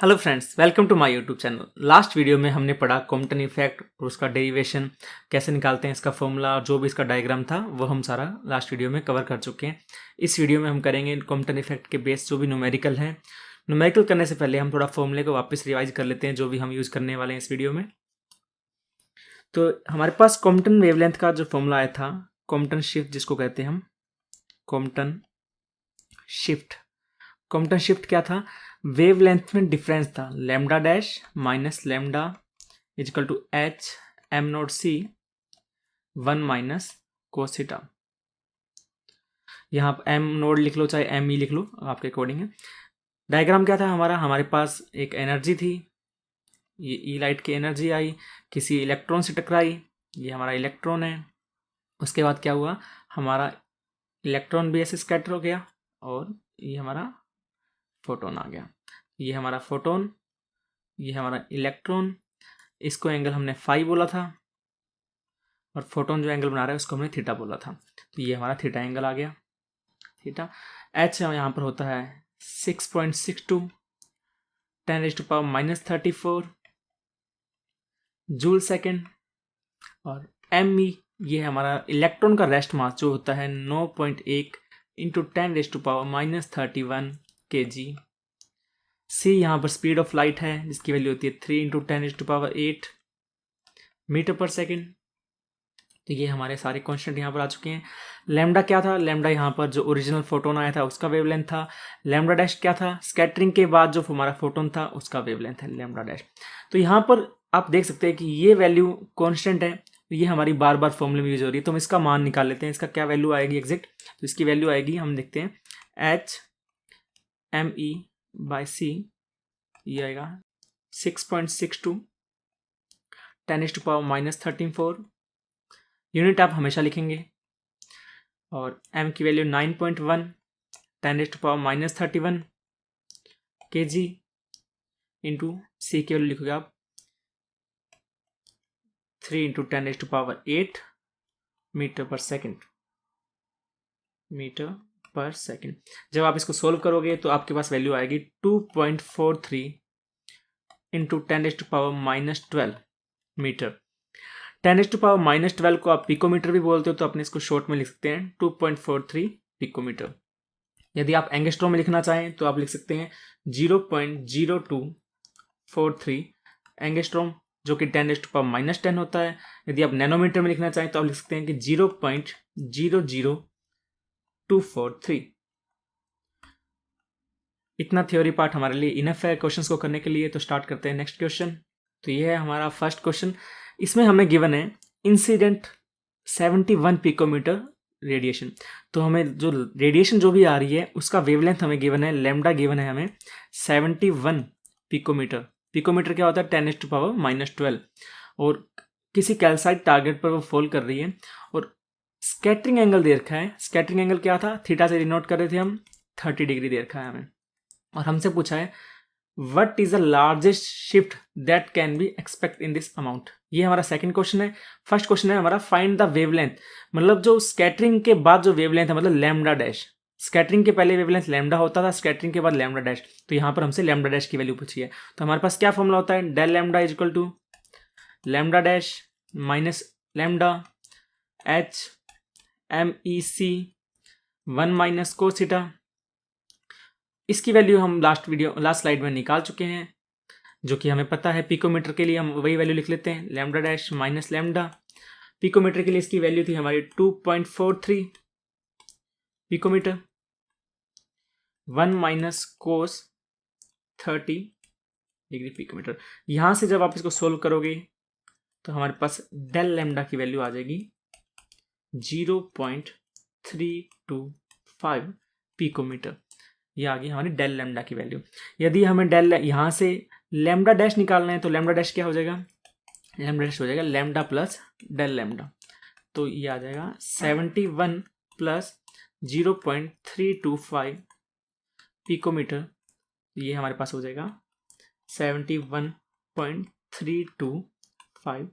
Hello friends, welcome to my YouTube channel. Last video में हमने पढ़ा कॉम्पटन इफेक्ट और उसका डेरिवेशन कैसे निकालते हैं, इसका फॉर्मूला और जो भी इसका डायग्राम था वो हम सारा लास्ट वीडियो में कवर कर चुके हैं। इस वीडियो में हम करेंगे कॉम्पटन इफेक्ट के बेस जो भी न्यूमेरिकल हैं। न्यूमेरिकल करने से पहले हम थोड़ा फॉर्मूले को वापस रिवाइज कर लेते हैं जो भी हम यूज़ करने वाले हैं इस वीडियो में। तो हमारे पास कॉम्पटन वेवलेंथ का जो फॉर्मूला आया था, कॉम्पटन शिफ्ट जिसको कहते हैं हम, कॉम्पटन शिफ्ट। कॉम्पटन शिफ्ट क्या था? वेवलेंथ में डिफरेंस था, lambda dash minus lambda equal to h m naught c 1 minus cos theta. यहाँ पर एम नोड लिख लो चाहे एम ई लिख लो, आपके अकॉर्डिंग है। डायग्राम क्या था हमारे पास एक एनर्जी थी, ये ई लाइट की एनर्जी आई, किसी इलेक्ट्रॉन से टकराई, ये हमारा इलेक्ट्रॉन है। उसके बाद क्या हुआ, हमारा इलेक्ट्रॉन भी ऐसे स्कैटर हो गया और ये हमारा फोटोन आ गया। ये हमारा फोटोन, ये हमारा इलेक्ट्रॉन, इसको एंगल हमने फाई बोला था और फोटोन जो एंगल बना रहा है उसको हमने थीटा बोला था। तो ये हमारा थीटा एंगल आ गया, थीटा। एच यहाँ पर होता है 6.62 10⁻⁻34 जूल सेकेंड। और एम ई ये हमारा इलेक्ट्रॉन का रेस्ट मास जो होता है 9.1 इंटू 10⁻31 kg। सी यहाँ पर स्पीड ऑफ लाइट है जिसकी वैल्यू होती है 3 इंटू 10⁸ मीटर पर सेकेंड। तो ये हमारे सारे कॉन्स्टेंट यहाँ पर आ चुके हैं। लैम्डा क्या था? लैम्डा यहाँ पर जो ओरिजिनल फोटोन आया था उसका वेवलेंथ था। लैम्डा डैश क्या था? स्कैटरिंग के बाद जो हमारा फोटोन था उसका वेवलेंथ है लैम्डा डैश। तो यहाँ पर आप देख सकते हैं कि ये वैल्यू कॉन्स्टेंट है, ये हमारी बार बार फॉर्मूले में यूज हो रही है। तो हम इसका मान निकाल लेते हैं, इसका क्या वैल्यू आएगी एग्जैक्ट। तो इसकी वैल्यू आएगी, हम देखते हैं, एच एम ई बाई सी, ये आएगा 6.62 10⁻⁻34। यूनिट आप हमेशा लिखेंगे। और m की वैल्यू 9.1 10⁻⁻31 kg इंटू सी की वैल्यू लिखोगे आप 3 इंटू 10⁸ मीटर पर सेकेंड, मीटर पर सेकेंड। जब आप इसको सोल्व करोगे तो आपके पास वैल्यू आएगी 2.43 इंटू 10⁻⁻12 मीटर। 10⁻⁻12 को आप पिकोमीटर भी बोलते हो, तो अपने इसको शॉर्ट में लिख सकते हैं 2.43 पिकोमीटर। यदि आप एंगस्ट्रॉम में लिखना चाहें तो आप लिख सकते हैं 0.0243 एंगस्ट्रॉम, जो कि 10⁻⁻10 होता है। यदि आप नैनोमीटर में लिखना चाहें तो आप लिख सकते हैं कि 0.00243। इतना थ्योरी पार्ट हमारे लिए इनफ है क्वेश्चंस को करने के लिए। तो स्टार्ट करते हैं नेक्स्ट क्वेश्चन। तो ये है हमारा फर्स्ट क्वेश्चन। इसमें हमें गिवन है इंसिडेंट 71 पिकोमीटर रेडिएशन। तो हमें जो रेडिएशन जो भी आ रही है उसका वेवलेंथ हमें गिवन है, लैम्डा गिवन है हमें 71 पिकोमीटर। पिकोमीटर क्या होता है? 10⁻⁻12। और किसी कैल्साइट टारगेट पर वो फॉल कर रही है और स्कैटरिंग एंगल दे रखा है। स्कैटरिंग एंगल क्या था? थीटा से डिनोट कर रहे थे हम, 30 डिग्री दे रखा है हमें। और हमसे पूछा है what is the largest shift that can be expect in this amount. ये हमारा सेकंड क्वेश्चन है। फर्स्ट क्वेश्चन है हमारा फाइंड द वेवलेंथ, मतलब जो स्कैटरिंग के बाद जो वेवलेंथ है, मतलब लैम्डा डैश। स्कैटरिंग के पहले वेवलेंथ लैम्डा होता था, स्कैटरिंग के बाद लैम्डा डैश। तो यहाँ पर हमसे लैम्डा डैश की वैल्यू पूछी है। तो हमारे पास क्या फॉर्मूला होता है? Del lambda is equal to lambda dash minus lambda h M E C 1 minus cos theta. इसकी वैल्यू हम लास्ट स्लाइड में निकाल चुके हैं, जो कि हमें पता है। पिकोमीटर के लिए हम वही वैल्यू लिख लेते हैं, lambda dash minus lambda. Picometre के लिए इसकी वैल्यू थी हमारी 2.43 picometre, 1 minus cos 30 degree picometre. यहां से जब आप इसको सोल्व करोगे तो हमारे पास डेल लैम्डा की वैल्यू आ जाएगी 0.325 पिकोमीटर। ये आ गई हमारी डेल लैम्डा की वैल्यू। यदि हमें यहाँ से लैम्डा डैश निकालना है तो लैम्डा डैश क्या हो जाएगा? लैम्डा डैश हो जाएगा लैम्डा प्लस डेल लैम्डा। तो ये आ जाएगा 71 प्लस 0.325 पिकोमीटर। ये हमारे पास हो जाएगा 71.325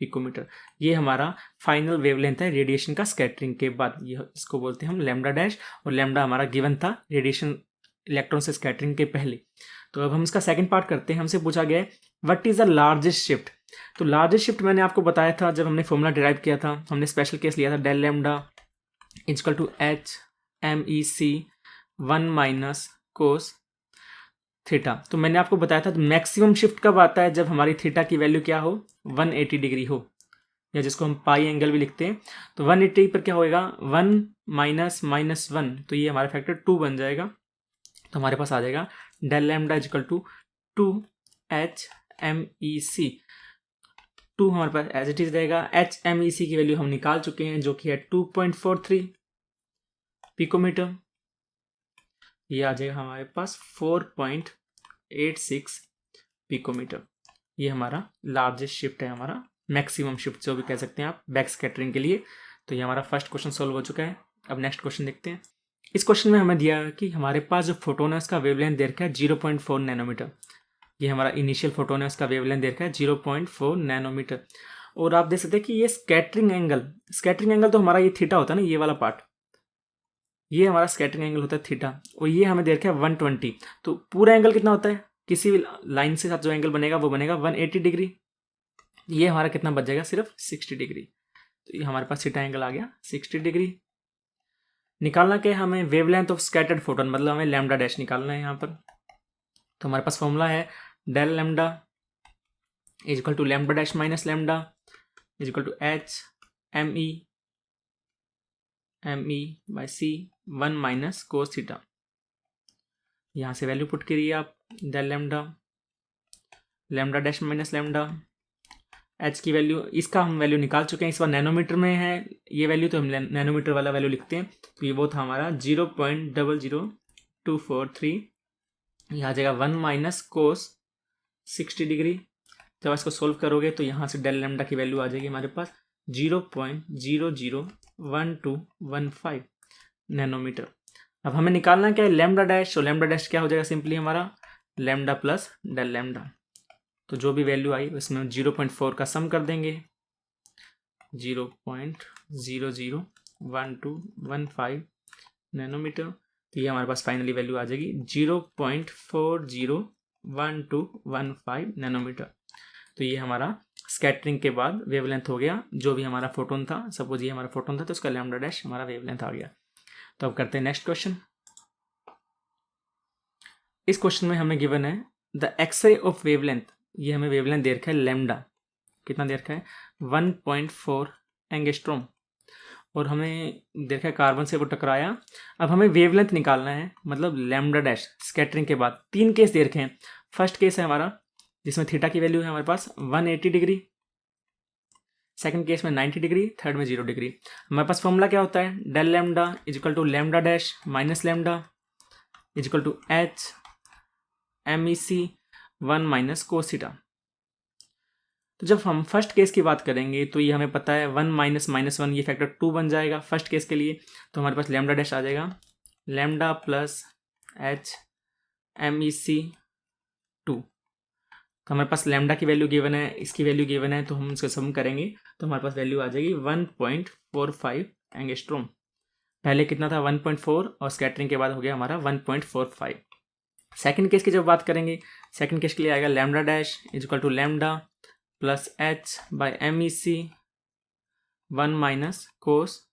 पिकोमीटर। ये हमारा फाइनल वेवलेंथ है रेडिएशन का स्कैटरिंग के बाद। ये इसको बोलते हैं हम लैम्डा डैश। और लैम्डा हमारा गिवन था रेडिएशन इलेक्ट्रॉन से स्कैटरिंग के पहले। तो अब हम इसका सेकंड पार्ट करते हैं। हमसे पूछा गया है what is the largest shift. तो लार्जेस्ट शिफ्ट मैंने आपको बताया था जब हमने फॉर्मूला डिराइव किया था, हमने स्पेशल केस लिया था del lambda equal to h M E C 1 minus cos theta. तो मैंने आपको बताया था मैक्सिमम शिफ्ट कब आता है, जब हमारी थीटा की वैल्यू क्या हो 180 डिग्री हो, या जिसको हम पाई एंगल भी लिखते हैं। तो 180 पर क्या होएगा 1 माइनस माइनस 1, तो ये हमारा फैक्टर 2 बन जाएगा। तो हमारे पास आ जाएगा del lambda equal to 2 H M E C. 2 हमारे पास एज इट इज रहेगा। एच एम ई सी की वैल्यू हम निकाल चुके हैं जो कि है 2.43 पिकोमीटर। ये आ जाएगा हमारे पास 4.86 पिकोमीटर। ये हमारा लार्जेस्ट शिफ्ट है, हमारा मैक्सिमम शिफ्ट जो भी कह सकते हैं आप बैक स्कैटरिंग के लिए। तो ये हमारा फर्स्ट क्वेश्चन सॉल्व हो चुका है। अब नेक्स्ट क्वेश्चन देखते हैं। इस क्वेश्चन में हमें दिया है कि हमारे पास जो फोटोन है उसका वेवलेंथ दे रखा है 0.4 नैनोमीटर। ये हमारा इनिशियल फोटोन है, उसका वेवलेंथ दे रखा है 0.4 नैनोमीटर। और आप देख सकते हैं कि ये स्कैटरिंग एंगल तो हमारा ये थीटा होता है ना, ये वाला पार्ट, ये हमारा स्कैटरिंग एंगल होता है थीटा, और ये हमें दे रखा है 120। तो पूरा एंगल कितना होता है, किसी भी लाइन से साथ जो एंगल बनेगा वो बनेगा 180 डिग्री। ये हमारा कितना बच जाएगा, सिर्फ 60 डिग्री। तो ये हमारे पास थीटा एंगल आ गया 60 डिग्री। निकालना क्या है हमें, वेवलेंथ ऑफ स्कैटर्ड फोटोन, मतलब हमें लैम्डा डैश निकालना है यहाँ पर। तो हमारे पास फॉर्मूला है del lambda is equal to lambda dash minus lambda is equal to h M e by c 1 minus cos theta. यहाँ से वैल्यू पुट करिए आप, del lambda dash minus lambda, h की वैल्यू, इसका हम वैल्यू निकाल चुके हैं, इस बार नैनोमीटर में है ये वैल्यू, तो हम नैनोमीटर वाला वैल्यू लिखते हैं। तो ये वो था हमारा 0.00243। यहाँ आ जाएगा 1 माइनस कोस 60 डिग्री। जब इसको सोल्व करोगे तो यहाँ से डेल लैम्डा की वैल्यू आ जाएगी हमारे पास 0.001215 नैनोमीटर। अब हमें निकालना क्या है लैम्डा डैश। तो लैम्डा डैश क्या हो जाएगा, सिंपली हमारा लैम्डा प्लस डेल लैम्डा। तो जो भी वैल्यू आई उसमें 0.4 का सम कर देंगे, 0.001215 नैनोमीटर। तो ये हमारे पास फाइनली वैल्यू आ जाएगी 0.401215 नैनोमीटर। तो ये हमारा स्कैटरिंग के बाद वेवलेंथ हो गया, जो भी हमारा फोटोन था, सपोज ये हमारा फोटोन था तो उसका लैम्डा डैश हमारा वेवलेंथ आ गया। तो अब करते हैं नेक्स्ट क्वेश्चन। इस क्वेश्चन में हमें गिवन है द एक्सरे ऑफ वेवलेंथ। ये हमें वेवलेंथ दे रखा है लैम्डा, कितना दे रखा है 1.4 एंगस्ट्रॉम, और हमें दे रखा है कार्बन से वो टकराया। अब हमें वेवलेंथ निकालना है, मतलब लैम्डा डैश स्कैटरिंग के बाद। 3 केस दे रखे हैं। फर्स्ट केस है हमारा जिसमें थीटा की वैल्यू है हमारे पास 180 डिग्री, सेकंड केस में 90 डिग्री, थर्ड में 0 डिग्री। हमारे पास फॉर्मूला क्या होता है, del lambda is equal to lambda dash minus lambda is equal to h M E C 1 minus cos theta. तो जब हम फर्स्ट केस की बात करेंगे तो ये हमें पता है 1 माइनस माइनस 1, ये फैक्टर 2 बन जाएगा फर्स्ट केस के लिए। तो हमारे पास लैम्डा डैश आ जाएगा lambda plus H M E C 2। तो हमारे पास लैम्डा की वैल्यू गिवन है, इसकी वैल्यू गिवन है, तो हम इसको सम करेंगे तो हमारे पास वैल्यू आ जाएगी 1.45 एंगस्ट्रॉम। पहले कितना था 1.4, और स्कैटरिंग के बाद हो गया हमारा 1.45। सेकंड केस की जब बात करेंगे, सेकंड केस के लिए आएगा lambda dash is equal to lambda plus H by M E C 1 minus cos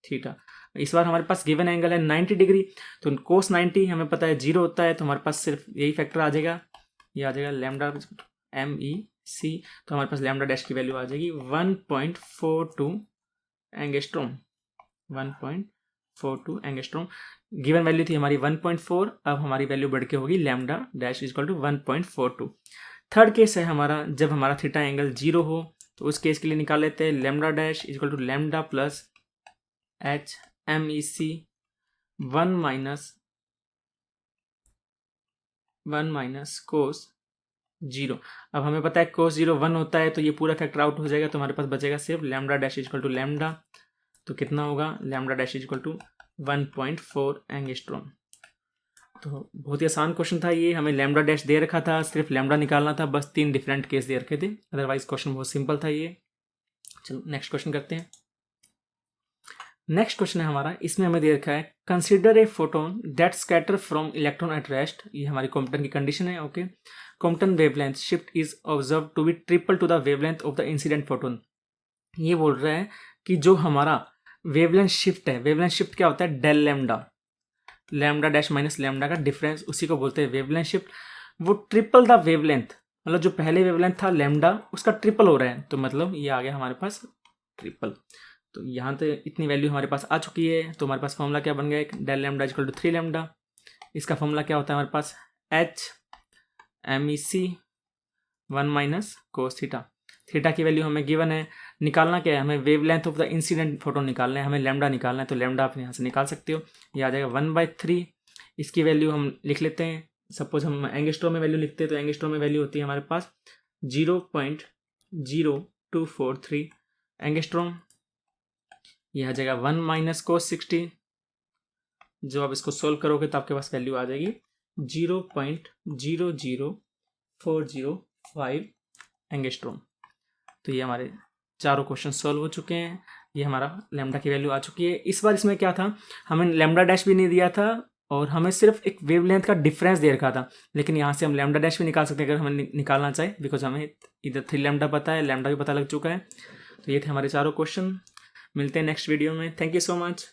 theta. इस बार हमारे पास गिवन एंगल है 90 डिग्री, तो कोस 90 हमें पता है 0 होता है, तो हमारे पास सिर्फ यही फैक्टर आ जाएगा, ये आ जाएगा लैम्डा एम ई सी। तो हमारे पास लैम्डा डैश की वैल्यू आ जाएगी 1.42 एंगस्ट्रॉम, 1.42 एंगस्ट्रॉम। गिवन वैल्यू थी हमारी 1.4, अब हमारी वैल्यू बढ़ के होगी lambda dash equal to 1.42। Third case है हमारा जब हमारा थीटा एंगल 0 हो, तो उस केस के लिए निकाल लेते हैं lambda dash equal to lambda plus H M E C 1 minus cos 0। अब हमें पता है कोस 0 1 होता है, तो ये पूरा फैक्टर आउट हो जाएगा, तो हमारे पास बचेगा सिर्फ lambda dash equal to lambda. तो कितना होगा lambda dash equal to 1.4 angstrom. तो बहुत ही आसान क्वेश्चन था ये, हमें लैम्डा डैश दे रखा था, सिर्फ लैम्डा निकालना था, बस 3 डिफरेंट केस दे रखे थे, अदरवाइज क्वेश्चन बहुत सिंपल था ये। चलो नेक्स्ट क्वेश्चन करते हैं। नेक्स्ट क्वेश्चन है हमारा, इसमें हमें दे रखा है consider a photon that scatter from electron at rest. ये हमारी कॉम्पटन की कंडीशन है। Okay, Compton wavelength shift is observe to be triple to the wavelength of the incident photon. ये बोल रहा है कि जो हमारा वेवलेंथ शिफ्ट है, वेवलेंथ शिफ्ट क्या होता है, del lambda, lambda dash minus lambda का डिफरेंस, उसी को बोलते हैं वेवलेंथ शिफ्ट। वो ट्रिपल द वेवलेंथ, मतलब जो पहले वेवलेंथ था लैम्डा उसका ट्रिपल हो रहा है, तो मतलब ये आ गया हमारे पास ट्रिपल। तो यहाँ तो इतनी वैल्यू हमारे पास आ चुकी है। तो हमारे पास फॉर्मूला क्या बन गया, एक del lambda equal to 3 lambda. इसका फॉर्मूला क्या होता है हमारे पास, एच एम ई सी 1 माइनस कोस थीटा। थीटा की वैल्यू हमें गिवन है, निकालना क्या है, हमें wavelength of the incident photon निकालना है, हमें लैम्डा निकालना है। तो लैम्डा आप यहाँ से निकाल सकते हो, ये आ जाएगा 1/3। इसकी वैल्यू हम लिख लेते हैं, सपोज हम एंगस्ट्रॉम में वैल्यू लिखते हैं, तो एंगस्ट्रॉम में वैल्यू होती है हमारे पास 0.0243 एंगस्ट्रॉम। यह आ जाएगा 1 माइनस कोस 60। जो आप इसको सोल्व करोगे तो आपके पास वैल्यू आ जाएगी 0.00405 एंगस्ट्रॉम। तो ये हमारे चारों क्वेश्चन सॉल्व हो चुके हैं। ये हमारा लैम्डा की वैल्यू आ चुकी है। इस बार इसमें क्या था, हमें लैम्डा डैश भी नहीं दिया था और हमें सिर्फ एक वेवलेंथ का डिफरेंस दे रखा था, लेकिन यहाँ से हम लैम्डा डैश भी निकाल सकते हैं अगर हमें निकालना चाहे, बिकॉज हमें इधर 3 लैम्डा पता है, लैम्डा भी पता लग चुका है। तो ये थे हमारे चारों क्वेश्चन। मिलते हैं नेक्स्ट वीडियो में। Thank you so much.